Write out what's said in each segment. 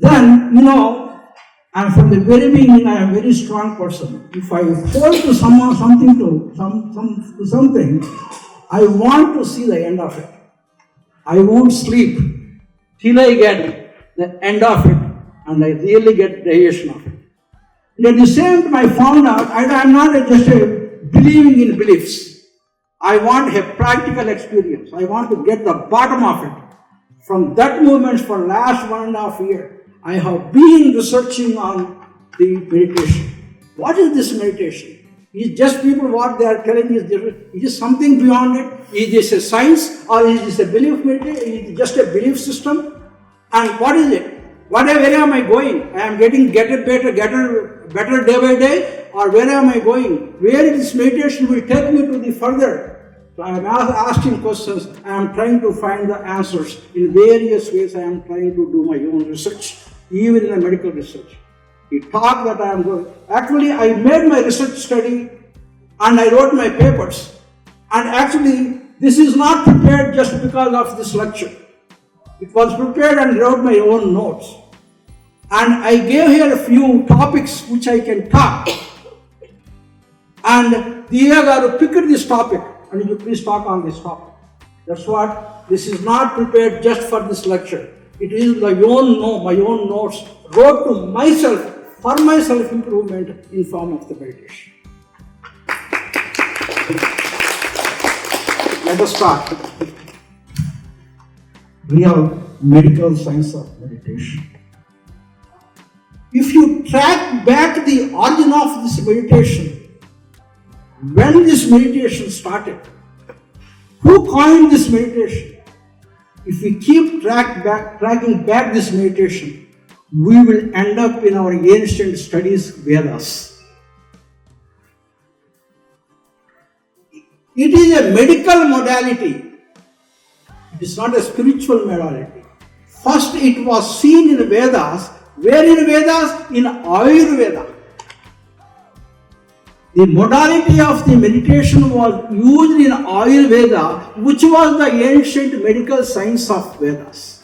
Then, and from the very beginning, I am a very strong person. If I hold to something, I want to see the end of it. I won't sleep till I get the end of it, and I really get the realization of it. And at the same time, I found out I am not just believing in beliefs. I want a practical experience. I want to get the bottom of it. From that moment, for the last 1.5 years, I have been researching on the meditation. What is this meditation? Is just people what they are telling is different? Is it something beyond it? Is this a science or is this a belief meditation? Is it just a belief system? And what is it? Where am I going? I am getting better day by day, or where am I going? Where this meditation will take me to the further? So I am asking questions. I am trying to find the answers in various ways. I am trying to do my own research, even in the medical research. The talk that I am going. Actually, I made my research study and I wrote my papers. And actually, this is not prepared just because of this lecture. It was prepared and wrote my own notes. And I gave here a few topics which I can talk. And Diya garu picked this topic. And you please talk on this topic. That's what, this is not prepared just for this lecture. It is my own notes, wrote to myself, for my self-improvement in form of the meditation. Let us start. Real medical science of meditation. If you track back the origin of this meditation, when this meditation started, who coined this meditation? If we keep tracking back this meditation, we will end up in our ancient studies Vedas. It is a medical modality. It is not a spiritual modality. First it was seen in Vedas. Where in Vedas? In Ayurveda. The modality of the meditation was used in Ayurveda, which was the ancient medical science of Vedas.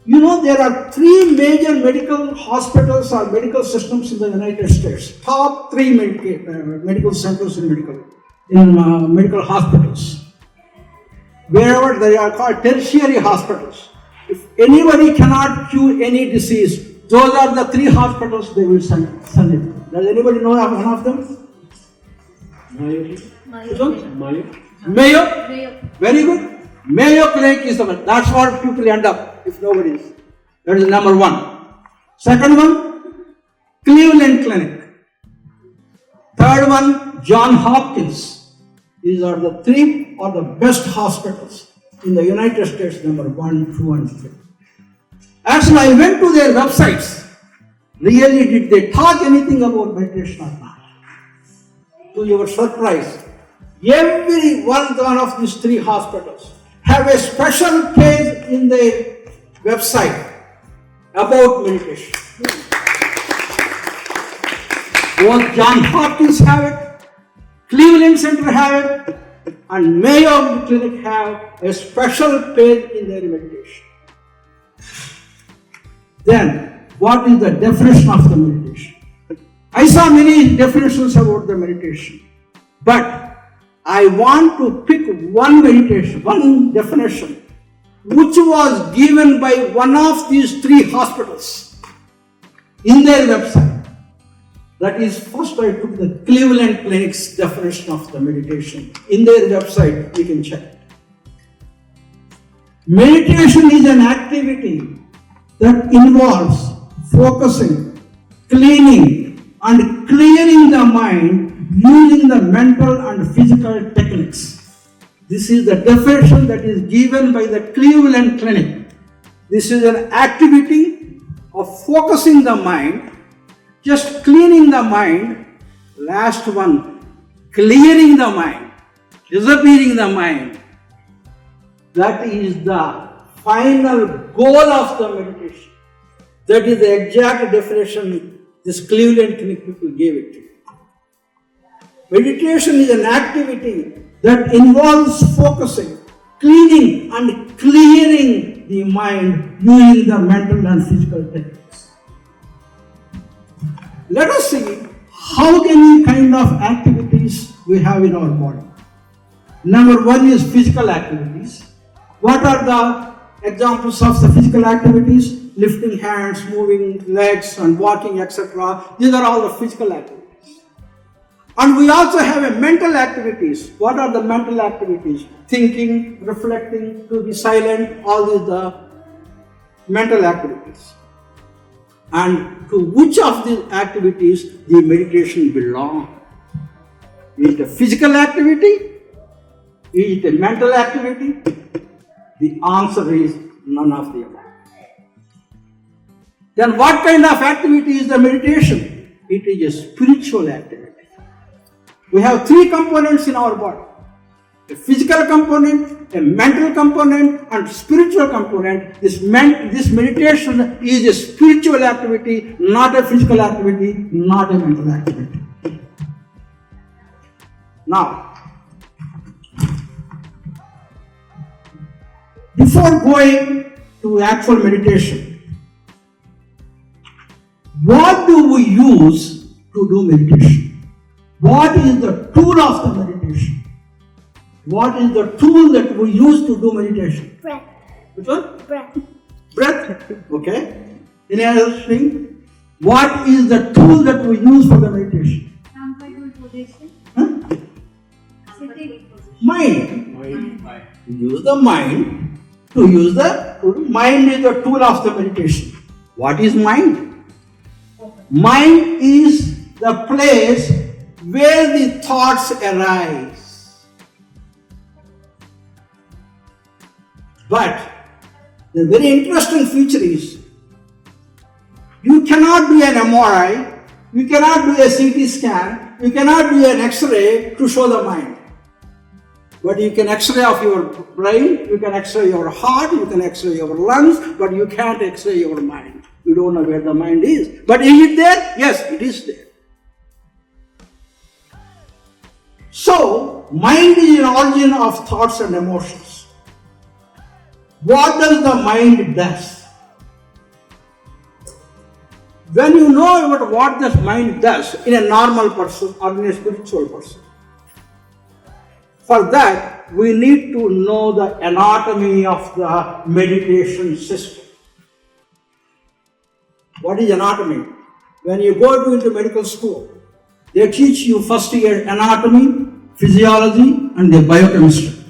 There are 3 major medical hospitals or medical systems in the United States. Top 3 medical centers in medical hospitals. Wherever they are called tertiary hospitals. If anybody cannot cure any disease, those are the 3 hospitals they will send it. Does anybody know of one of them? Mayo. Very good. Mayo Clinic is the one. That's where people end up if nobody is. That is number 1. Second one, Cleveland Clinic. Third one, John Hopkins. These are the 3 or the best hospitals in the United States, number 1, 2, and 3. Actually, I went to their websites. Really, did they talk anything about meditation or not? To your surprise, every one of these 3 hospitals have a special page in their website about meditation. Both John Hopkins have it, Cleveland Center have it, and Mayo Clinic have a special page in their meditation. Then, what is the definition of the meditation? I saw many definitions about the meditation, but I want to pick one definition, which was given by one of these 3 hospitals in their website. That is, first I took the Cleveland Clinic's definition of the meditation. In their website, you can check it. Meditation is an activity that involves focusing, cleaning, and clearing the mind using the mental and physical techniques. This is the definition that is given by the Cleveland Clinic. This is an activity of focusing the mind, just cleaning the mind. Last one, clearing the mind, disappearing the mind. That is the final goal of the meditation. That is the exact definition this Cleveland Clinic people gave it to. Meditation is an activity that involves focusing, cleaning, and clearing train the mind using the mental and physical techniques. Let us see how many kind of activities we have in our body. Number one is physical activities. What are the examples of the physical activities? Lifting hands, moving legs and walking, etc. These are all the physical activities. And we also have a mental activities. What are the mental activities? Thinking, reflecting, to be silent, all these are the mental activities. And to which of these activities the meditation belongs? Is it a physical activity? Is it a mental activity? The answer is none of the above. Then what kind of activity is the meditation? It is a spiritual activity. We have three components in our body. A physical component, a mental component, and spiritual component. This meditation is a spiritual activity, not a physical activity, not a mental activity. Now, before going to actual meditation, what do we use to do meditation? What is the tool of the meditation? What is the tool that we use to do meditation? Breath. Which one? Breath. Breath. Okay. Any other thing? What is the tool that we use for the meditation? Comfortable position. Huh? Sitting. Mind. Use the mind to use the tool. Mind is the tool of the meditation. What is mind? Mind is the place where the thoughts arise. But the very interesting feature is you cannot do an MRI, you cannot do a CT scan, you cannot do an X-ray to show the mind. But you can X-ray of your brain, you can X-ray your heart, you can X-ray your lungs, but you can't X-ray your mind. You don't know where the mind is. But is it there? Yes, it is there. So, mind is an origin of thoughts and emotions. What does the mind do? When you know about what the mind does in a normal person or in a spiritual person, for that we need to know the anatomy of the meditation system. What is anatomy? When you go into medical school, they teach you first year anatomy, physiology, and the biochemistry.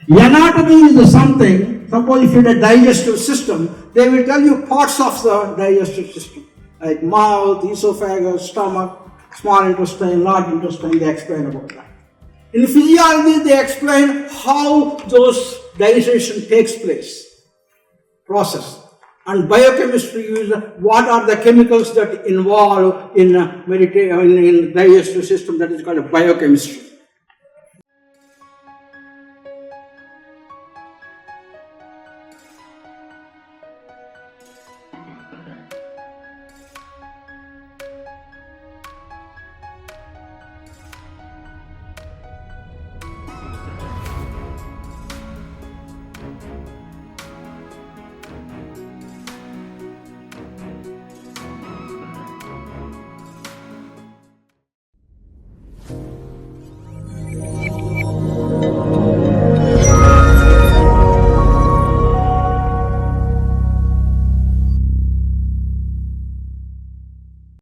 Anatomy is something, suppose if you have a digestive system, they will tell you parts of the digestive system, like mouth, esophagus, stomach, small intestine, large intestine, they explain about that. In physiology, they explain how those digestion takes place, process. And biochemistry is what are the chemicals that involve in digestive system, that is called biochemistry.